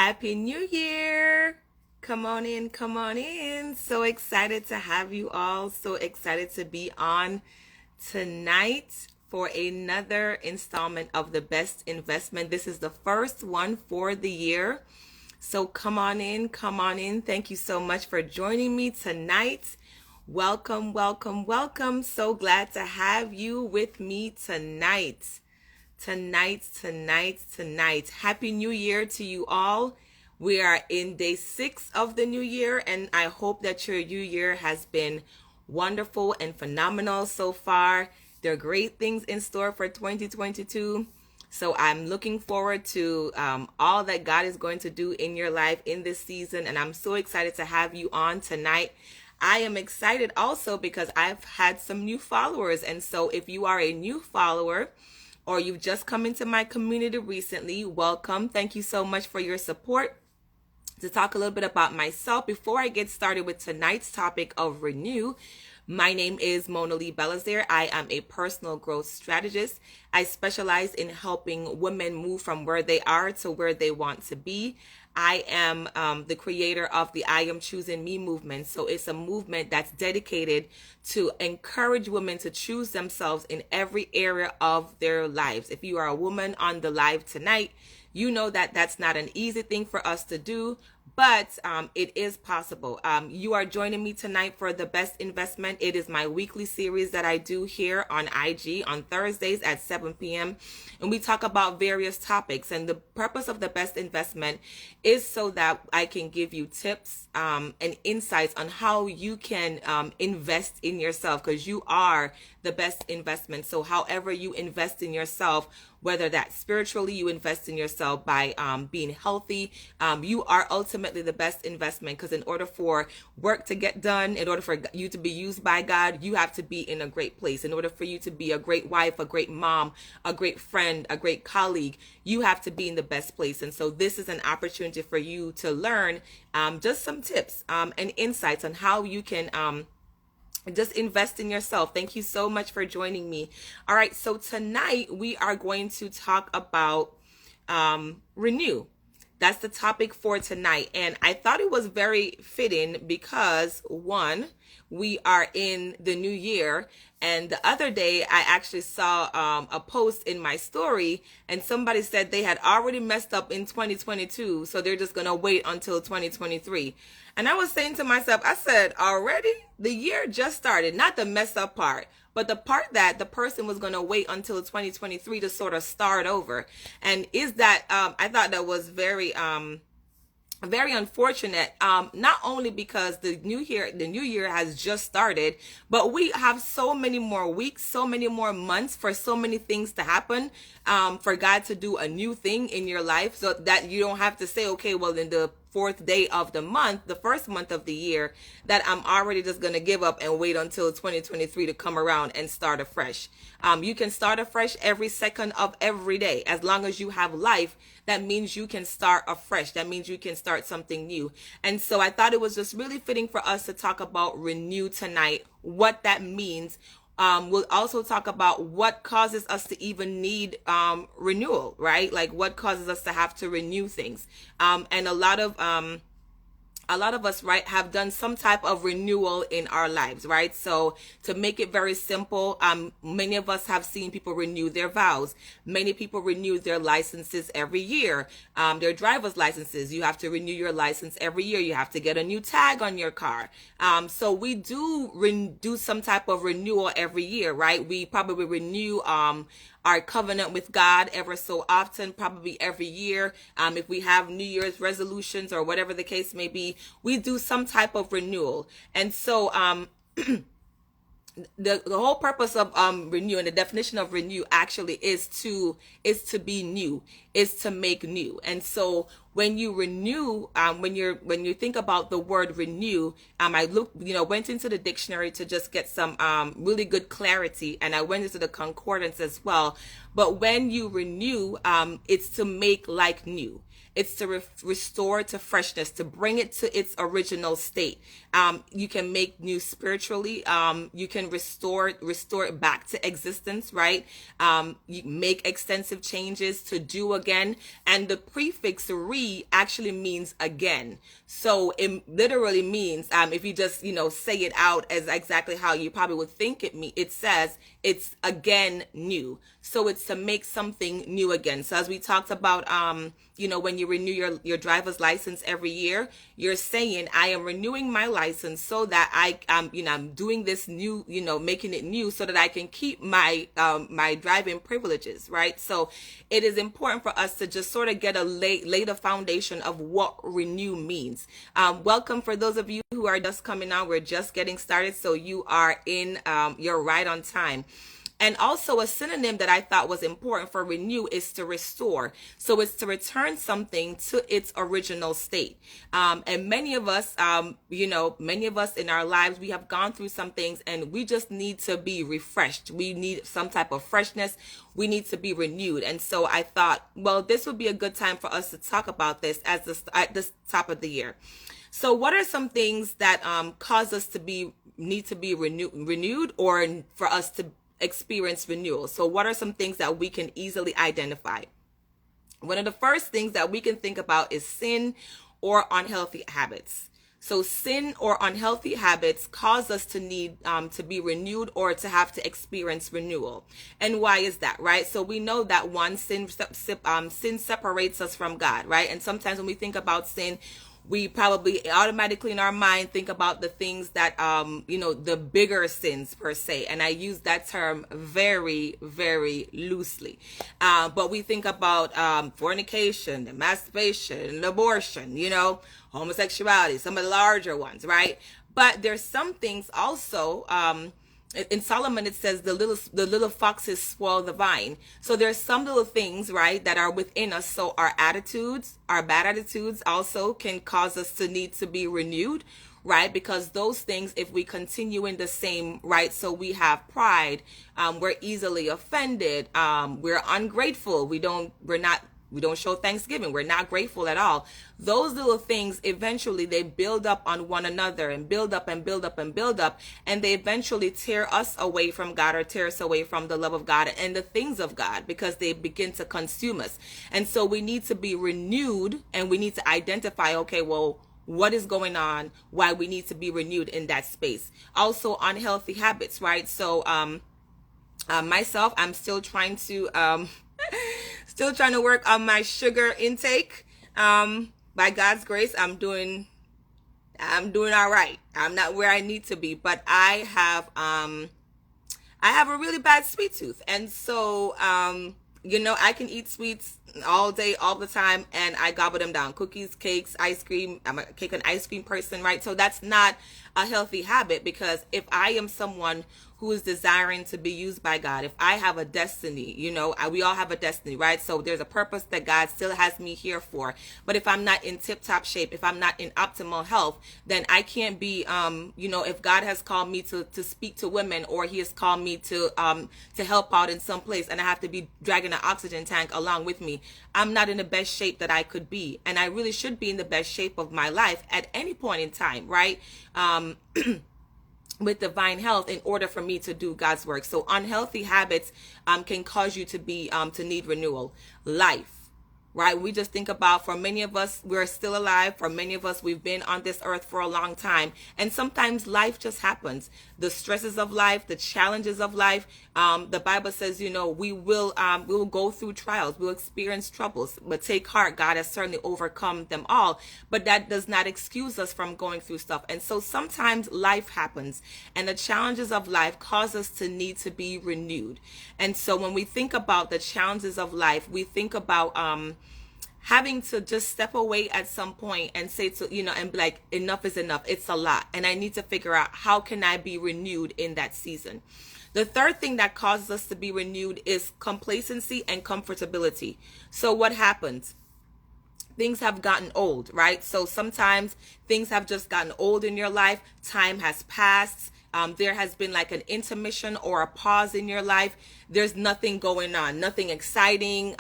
Happy New Year! Come on in, come on in. So excited to have you all. So excited to be on tonight for another installment of the best investment. This is the first one for the year. So come on in, come on in. Thank you so much for joining me tonight. Welcome, welcome, welcome. So glad to have you with me tonight. Tonight. Happy New Year to you all. We are in day 6 of the new year, and I hope that your new year has been wonderful and phenomenal so far. There are great things in store for 2022. So I'm looking forward to all that God is going to do in your life in this season, and I'm so excited to have you on tonight. I am excited also because I've had some new followers, and so if you are a new follower, or you've just come into my community recently, welcome. Thank you so much for your support. To talk a little bit about myself before I get started with tonight's topic of renew, my name is Mona-Lee Belizaire. I am a personal growth strategist. I specialize in helping women move from where they are to where they want to be. I am the creator of the I Am Choosing Me movement. So it's a movement that's dedicated to encourage women to choose themselves in every area of their lives. If you are a woman on the live tonight, you know that that's not an easy thing for us to do, but it is possible. You are joining me tonight for The Best Investment. It is my weekly series that I do here on IG on Thursdays at 7 p.m. And we talk about various topics. And the purpose of The Best Investment is so that I can give you tips and insights on how you can invest in yourself, because you are the best investment. So however you invest in yourself, whether that's spiritually, you invest in yourself by being healthy, you are ultimately the best investment, because in order for work to get done, in order for you to be used by God, you have to be in a great place. In order for you to be a great wife, a great mom, a great friend, a great colleague, you have to be in the best place. And so this is an opportunity for you to learn just some tips and insights on how you can just invest in yourself. Thank you so much for joining me. All right, so tonight we are going to talk about renew. That's the topic for tonight. And I thought it was very fitting because, one, we are in the new year. And the other day, I actually saw a post in my story, and somebody said they had already messed up in 2022, so they're just going to wait until 2023. And I was saying to myself, I said, already? The year just started, not the mess up part, but the part that the person was going to wait until 2023 to sort of start over. And is that, I thought that was very unfortunate, not only because the new year has just started, but we have so many more weeks, so many more months for so many things to happen, for God to do a new thing in your life, so that you don't have to say, okay, well, in the fourth day of the month, the first month of the year, that I'm already just going to give up and wait until 2023 to come around and start afresh. You can start afresh every second of every day. As long as you have life, that means you can start afresh. That means you can start something new. And so I thought it was just really fitting for us to talk about renew tonight, what that means. We'll also talk about what causes us to even need renewal, right? Like what causes us to have to renew things. And a lot of us, right, have done some type of renewal in our lives, right? So to make it very simple, many of us have seen people renew their vows. Many people renew their licenses every year. Their driver's licenses, you have to renew your license every year. You have to get a new tag on your car. So we do some type of renewal every year, right? We probably renew our covenant with God ever so often, probably every year. If we have New Year's resolutions or whatever the case may be, we do some type of renewal. And so the whole purpose of renew, and the definition of renew actually is to be new, is to make new. And so when you renew, when you think about the word renew, I went into the dictionary to just get some really good clarity, and I went into the concordance as well. But when you renew, it's to make like new. It's to restore to freshness, to bring it to its original state. You can make new spiritually. You can restore it back to existence, right? You make extensive changes, to do again. And the prefix re actually means again. So it literally means, if you just, say it out as exactly how you probably would think it says it's again new. So it's to make something new again. So as we talked about, when you renew your driver's license every year, you're saying, I am renewing my license so that I'm doing this new, making it new so that I can keep my driving privileges, right? So it is important for us to just sort of get lay the foundation of what renew means. Welcome for those of you who are just coming on. We're just getting started, so you're right on time. And also a synonym that I thought was important for renew is to restore. So it's to return something to its original state. And many of us in our lives, we have gone through some things and we just need to be refreshed. We need some type of freshness. We need to be renewed. And so I thought, well, this would be a good time for us to talk about this at this top of the year. So what are some things that cause us to need to be renewed or for us to experience renewal? So what are some things that we can easily identify? One of the first things that we can think about is sin or unhealthy habits. So sin or unhealthy habits cause us to need to be renewed or to have to experience renewal. And why is that, right? So we know that one, sin separates us from God, right? And sometimes when we think about sin, we probably automatically in our mind think about the things that, the bigger sins per se. And I use that term very, very loosely. But we think about fornication, and masturbation, and abortion, homosexuality, some of the larger ones, right? But there's some things also, in Solomon, it says the little foxes spoil the vine. So there's some little things, right, that are within us. So our attitudes, our bad attitudes also can cause us to need to be renewed, right? Because those things, if we continue in the same, right, so we have pride, we're easily offended, we're ungrateful, we don't show Thanksgiving. We're not grateful at all. Those little things, eventually they build up on one another and build up and build up and build up. And they eventually tear us away from God or tear us away from the love of God and the things of God because they begin to consume us. And so we need to be renewed and we need to identify, okay, well, what is going on? Why we need to be renewed in that space. Also unhealthy habits, right? So, myself, I'm still trying to, work on my sugar intake. By God's grace, I'm doing all right. I'm not where I need to be, but I have a really bad sweet tooth. And so, I can eat sweets all day, all the time, and I gobble them down. Cookies, cakes, ice cream. I'm a cake and ice cream person, right? So that's not a healthy habit, because if I am someone who is desiring to be used by God, if I have a destiny, we all have a destiny, right? So there's a purpose that God still has me here for. But if I'm not in tip-top shape, if I'm not in optimal health, then I can't be, if God has called me to speak to women, or he has called me to help out in some place, and I have to be dragging an oxygen tank along with me, I'm not in the best shape that I could be. And I really should be in the best shape of my life at any point in time, right? With divine health, in order for me to do God's work. So unhealthy habits can cause you to need renewal. Life, right? We just think about, for many of us, we're still alive. For many of us, we've been on this earth for a long time. And sometimes life just happens. The stresses of life, the challenges of life. The Bible says, we will go through trials. We'll experience troubles. But take heart, God has certainly overcome them all. But that does not excuse us from going through stuff. And so sometimes life happens. And the challenges of life cause us to need to be renewed. And so when we think about the challenges of life, we think about having to just step away at some point and say and be like, enough is enough. It's a lot. And I need to figure out, how can I be renewed in that season? The third thing that causes us to be renewed is complacency and comfortability. So what happens? Things have gotten old, right? So sometimes things have just gotten old in your life. Time has passed. There has been like an intermission or a pause in your life. There's nothing going on, nothing exciting,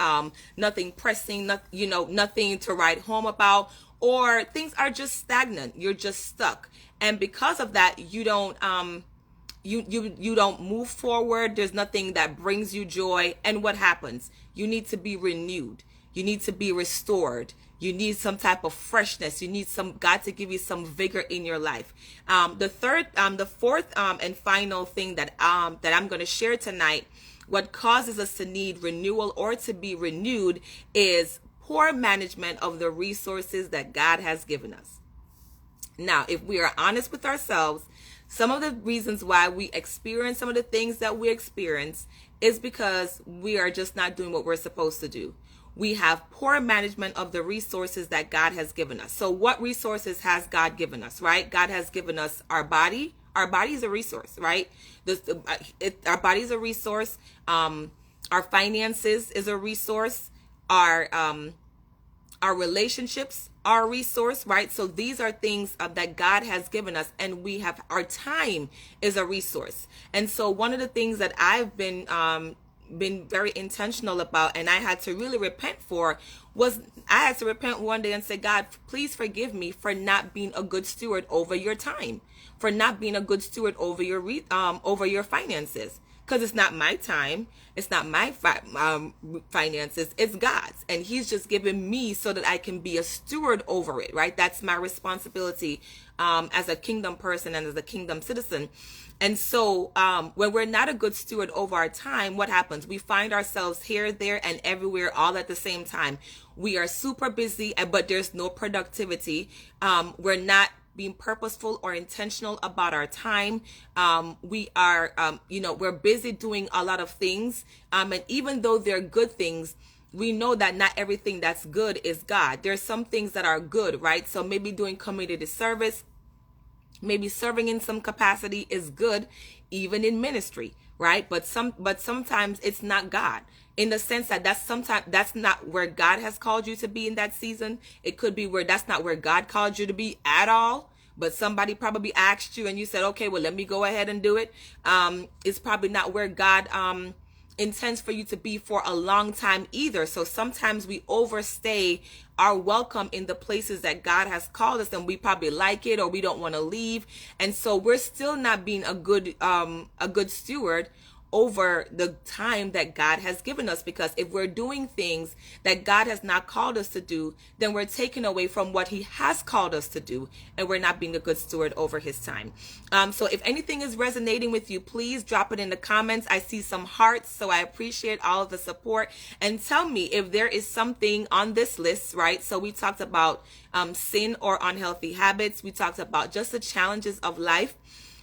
nothing pressing, nothing to write home about, or things are just stagnant. You're just stuck. And because of that, you don't move forward. There's nothing that brings you joy. And what happens? You need to be renewed. You need to be restored. You need some type of freshness. You need some God to give you some vigor in your life. The fourth, and final thing that I'm going to share tonight, what causes us to need renewal or to be renewed, is poor management of the resources that God has given us. Now, if we are honest with ourselves, some of the reasons why we experience some of the things that we experience is because we are just not doing what we're supposed to do. We have poor management of the resources that God has given us. So what resources has God given us, right? God has given us our body. Our body is a resource, right? Our body is a resource. Our finances is a resource. Our relationships are a resource, right? So these are things that God has given us, and we have our time is a resource. And so one of the things that I've been very intentional about, and I had to really repent for, was I had to repent one day and say, God, please forgive me for not being a good steward over your time, for not being a good steward over your finances. Because it's not my time, it's not my finances, it's God's. And he's just given me so that I can be a steward over it, right? That's my responsibility as a kingdom person and as a kingdom citizen. And so when we're not a good steward over our time, what happens? We find ourselves here, there, and everywhere all at the same time. We are super busy, but there's no productivity. We're not being purposeful or intentional about our time. We are, we're busy doing a lot of things. And even though they're good things, we know that not everything that's good is God. There's some things that are good, right? So maybe doing community service, maybe serving in some capacity is good, even in ministry, right? But sometimes it's not God, in the sense that that's not where God has called you to be in that season. It could be where that's not where God called you to be at all, but somebody probably asked you and you said, okay, well, let me go ahead and do it. It's probably not where God intends for you to be for a long time either. So sometimes we overstay our welcome in the places that God has called us, and we probably like it or we don't want to leave. And so we're still not being a good steward over the time that God has given us, because if we're doing things that God has not called us to do, then we're taking away from what he has called us to do, and we're not being a good steward over his time. So if anything is resonating with you, please drop it in the comments. I see some hearts, so I appreciate all of the support. And tell me if there is something on this list, right? So we talked about sin or unhealthy habits. We talked about just the challenges of life.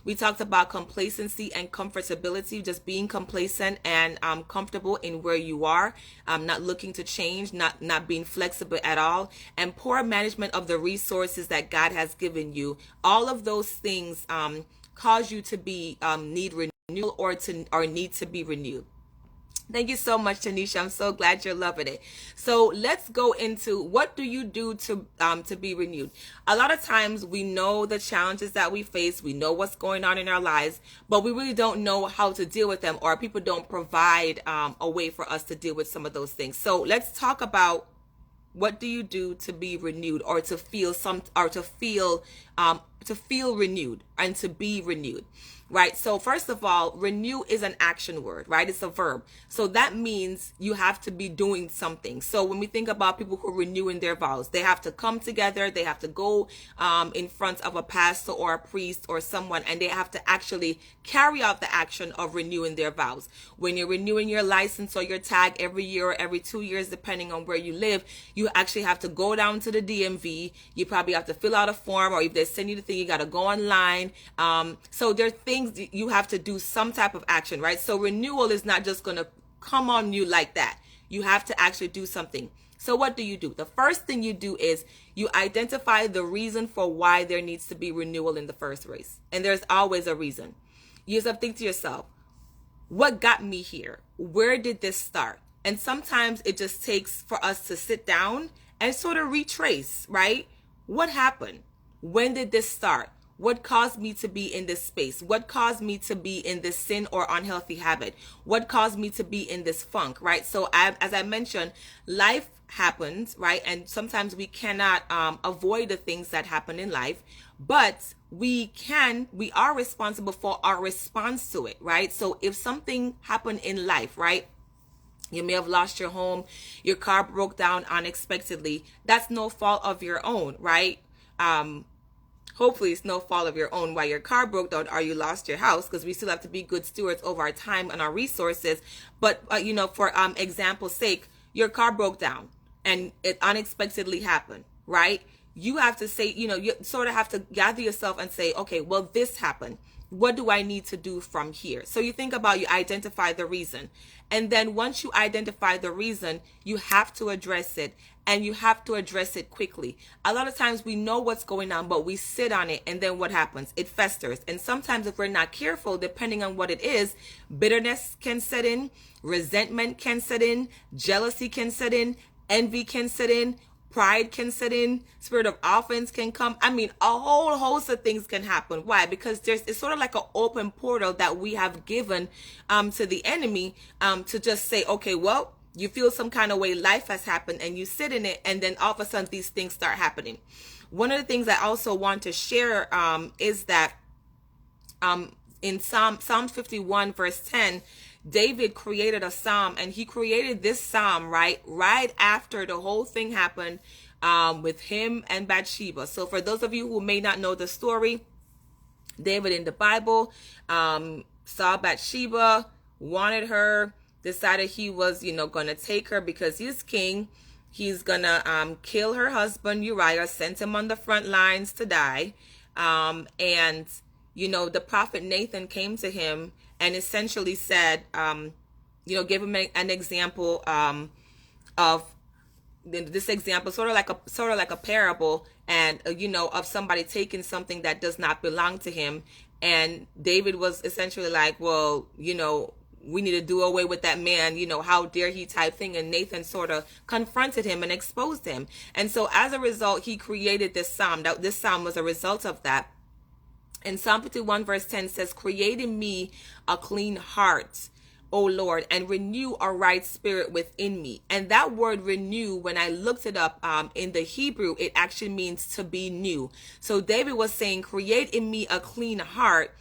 We talked about complacency and comfortability, just being complacent and comfortable in where you are, not looking to change, not being flexible at all, and poor management of the resources that God has given you. All of those things cause you to be need renewal or need to be renewed. Thank you so much, Tanisha. I'm so glad you're loving it. So let's go into, what do you do to be renewed? A lot of times we know the challenges that we face. We know what's going on in our lives, but we really don't know how to deal with them, or people don't provide a way for us to deal with some of those things. So let's talk about, what do you do to be renewed, or to feel renewed and to be renewed? Right? So first of all, renew is an action word, right? It's a verb. So that means you have to be doing something. So when we think about people who are renewing their vows, they have to come together, they have to go in front of a pastor or a priest or someone, and they have to actually carry out the action of renewing their vows. When you're renewing your license or your tag every year or every 2 years, depending on where you live, you actually have to go down to the DMV. You probably have to fill out a form, or if they send you the thing, you got to go online. So there are things you have to do, some type of action, right? So renewal is not just going to come on you like that. You have to actually do something. So what do? The first thing you do is you identify the reason for why there needs to be renewal in the first place. And there's always a reason. You just have to think to yourself, what got me here? Where did this start? And sometimes it just takes for us to sit down and sort of retrace, right? What happened? When did this start? What caused me to be in this space? What caused me to be in this sin or unhealthy habit? What caused me to be in this funk, right? So as I mentioned, life happens, right? And sometimes we cannot avoid the things that happen in life, but we are responsible for our response to it, right? So if something happened in life, right? You may have lost your home. Your car broke down unexpectedly. That's no fault of your own, right? Hopefully it's no fault of your own why your car broke down or you lost your house, because we still have to be good stewards over our time and our resources. But for example's sake, your car broke down and it unexpectedly happened, right? You have to say, you sort of have to gather yourself and say, okay, well, this happened. What do I need to do from here? So you think about, you identify the reason. And then once you identify the reason, you have to address it, and you have to address it quickly. A lot of times we know what's going on, but we sit on it, and then what happens? It festers. And sometimes if we're not careful, depending on what it is, bitterness can set in, resentment can set in, jealousy can set in, envy can set in, pride can set in, spirit of offense can come. I mean, a whole host of things can happen. Why? Because it's sort of like an open portal that we have given to the enemy to just say, okay, well, you feel some kind of way, life has happened, and you sit in it, and then all of a sudden these things start happening. One of the things I also want to share is that in Psalm 51 verse 10, David created a psalm, and he created this psalm right after the whole thing happened with him and Bathsheba. So for those of you who may not know the story, David in the Bible saw Bathsheba, wanted her, decided he was going to take her because he's king. He's gonna kill her husband Uriah, sent him on the front lines to die, and the prophet Nathan came to him and essentially said, gave him an example of this example, sort of like a parable, and of somebody taking something that does not belong to him. And David was essentially like, well, we need to do away with that man, how dare he, type thing. And Nathan sort of confronted him and exposed him. And so as a result, he created this psalm. This psalm was a result of that. And Psalm 51 verse 10 says, create in me a clean heart, O Lord, and renew a right spirit within me. And that word renew, when I looked it up in the Hebrew, it actually means to be new. So David was saying, create in me a clean heart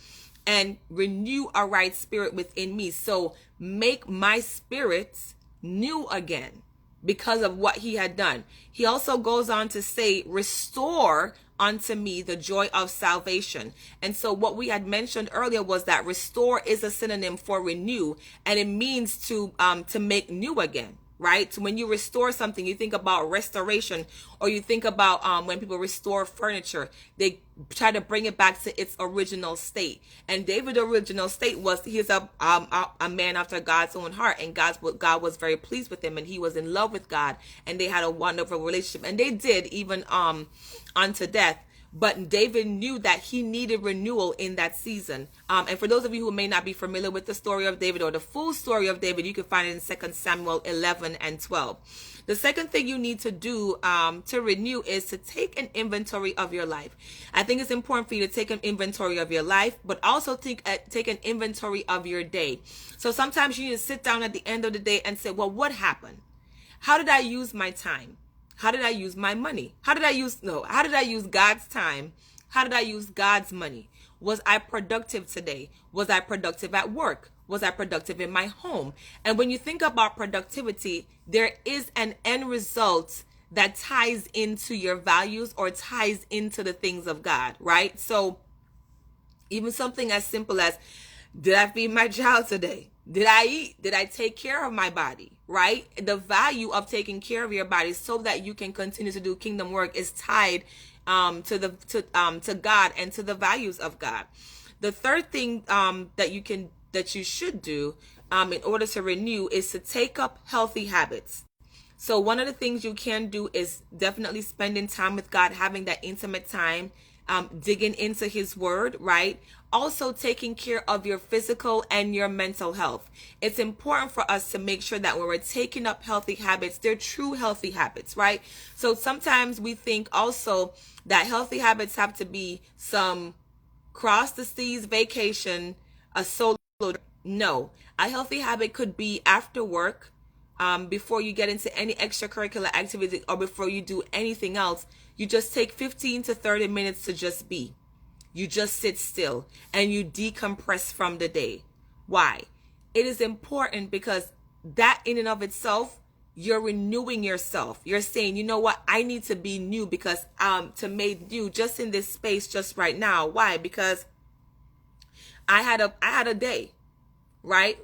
and renew a right spirit within me. So make my spirits new again because of what he had done. He also goes on to say, restore unto me the joy of salvation. And so what we had mentioned earlier was that restore is a synonym for renew, and it means to make new again, right? So when you restore something, you think about restoration, or you think about when people restore furniture, they try to bring it back to its original state. And David's original state was, he's a man after God's own heart, and God was very pleased with him, and he was in love with God, and they had a wonderful relationship, and they did even unto death. But David knew that he needed renewal in that season. And for those of you who may not be familiar with the story of David or the full story of David, you can find it in 2 Samuel 11 and 12. The second thing you need to do to renew is to take an inventory of your life. I think it's important for you to take an inventory of your life, but also take an inventory of your day. So sometimes you need to sit down at the end of the day and say, well, what happened? How did I use my time? How did I use my money? How did I use God's time? How did I use God's money? Was I productive today? Was I productive at work? Was I productive in my home? And when you think about productivity, there is an end result that ties into your values or ties into the things of God, right? So even something as simple as, did I feed my child today? Did I eat? Did I take care of my body? Right? The value of taking care of your body so that you can continue to do kingdom work is tied to God and to the values of God. The third thing that you should do in order to renew is to take up healthy habits. So one of the things you can do is definitely spending time with God, having that intimate time, digging into his word, right? Also taking care of your physical and your mental health. It's important for us to make sure that when we're taking up healthy habits, they're true healthy habits, right? So sometimes we think also that healthy habits have to be some cross the seas vacation, a solo. No, a healthy habit could be after work, before you get into any extracurricular activity or before you do anything else. You just take 15 to 30 minutes to just be. You just sit still and you decompress from the day. Why? It is important because that in and of itself, you're renewing yourself. You're saying, you know what, I need to be new, because to make new just in this space just right now. Why? Because I had a day, right?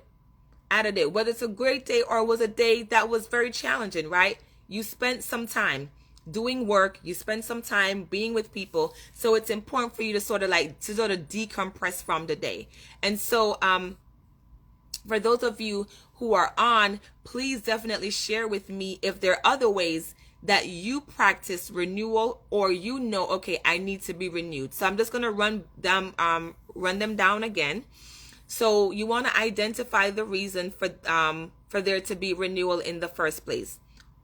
I had a day, whether it's a great day or it was a day that was very challenging, right? You spent some time doing work, you spend some time being with people, so it's important for you to sort of decompress from the day. And so for those of you who are on, please definitely share with me if there are other ways that you practice renewal, or okay, I need to be renewed. So I'm just going to run them down again. So you want to identify the reason for there to be renewal in the first place.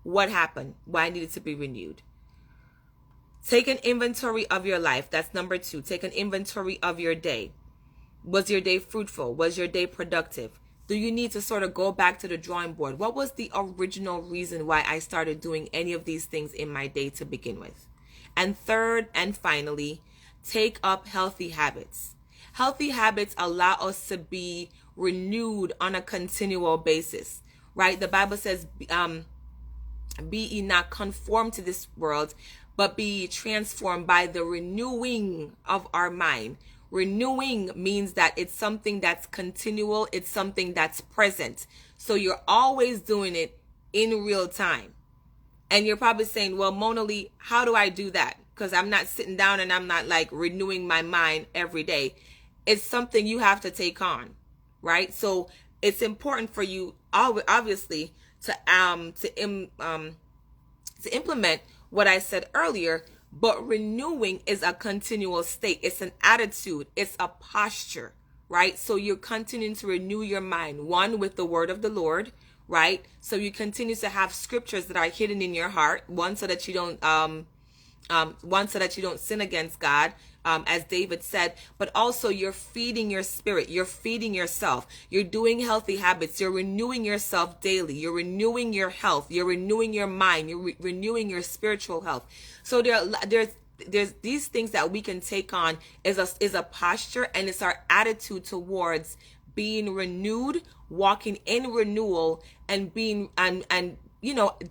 What happened? Why I needed to be renewed? Take an inventory of your life. That's number 2. Take an inventory of your day. Was your day fruitful? Was your day productive? Do you need to sort of go back to the drawing board? What was the original reason why I started doing any of these things in my day to begin with? And third and finally, take up healthy habits. Healthy habits allow us to be renewed on a continual basis, right? The Bible says, be ye not conformed to this world, but be transformed by the renewing of our mind. Renewing means that it's something that's continual. It's something that's present. So you're always doing it in real time. And you're probably saying, well, Mona-Lee, how do I do that? Because I'm not sitting down and I'm not like renewing my mind every day. It's something you have to take on, right? So it's important for you, obviously, to implement what I said earlier. But renewing is a continual state. It's an attitude. It's a posture, right? So you're continuing to renew your mind, one, with the word of the Lord, right? So you continue to have scriptures that are hidden in your heart, one, so that you don't sin against God, as David said, but also you're feeding your spirit, you're feeding yourself, you're doing healthy habits, you're renewing yourself daily, you're renewing your health, you're renewing your mind, you're renewing your spiritual health. So there's these things that we can take on is a posture, and it's our attitude towards being renewed, walking in renewal, and being and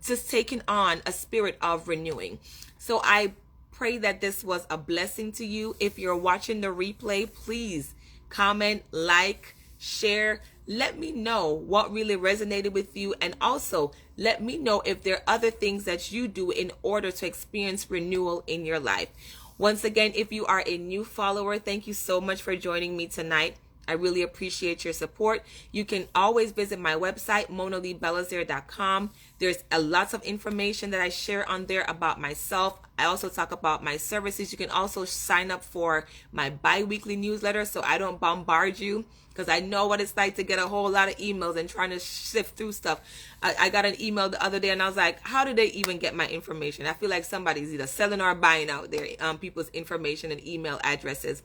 just taking on a spirit of renewing. So I pray that this was a blessing to you. If you're watching the replay, please comment, like, share. Let me know what really resonated with you, and also let me know if there are other things that you do in order to experience renewal in your life. Once again, if you are a new follower, thank you so much for joining me tonight. I really appreciate your support. You can always visit my website, Mona-Lee-Belizaire.com. There's lots of information that I share on there about myself. I also talk about my services. You can also sign up for my bi-weekly newsletter so I don't bombard you, because I know what it's like to get a whole lot of emails and trying to sift through stuff. I got an email the other day and I was like, how did they even get my information? I feel like somebody's either selling or buying out their people's information and email addresses.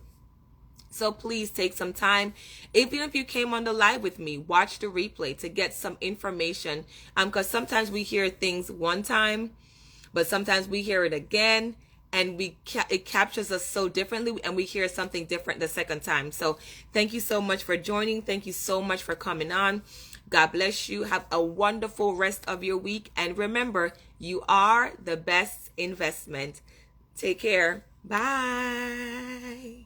So please take some time. Even if you came on the live with me, watch the replay to get some information. Because sometimes we hear things one time, but sometimes we hear it again, and it captures us so differently, and we hear something different the second time. So thank you so much for joining. Thank you so much for coming on. God bless you. Have a wonderful rest of your week. And remember, you are the best investment. Take care. Bye.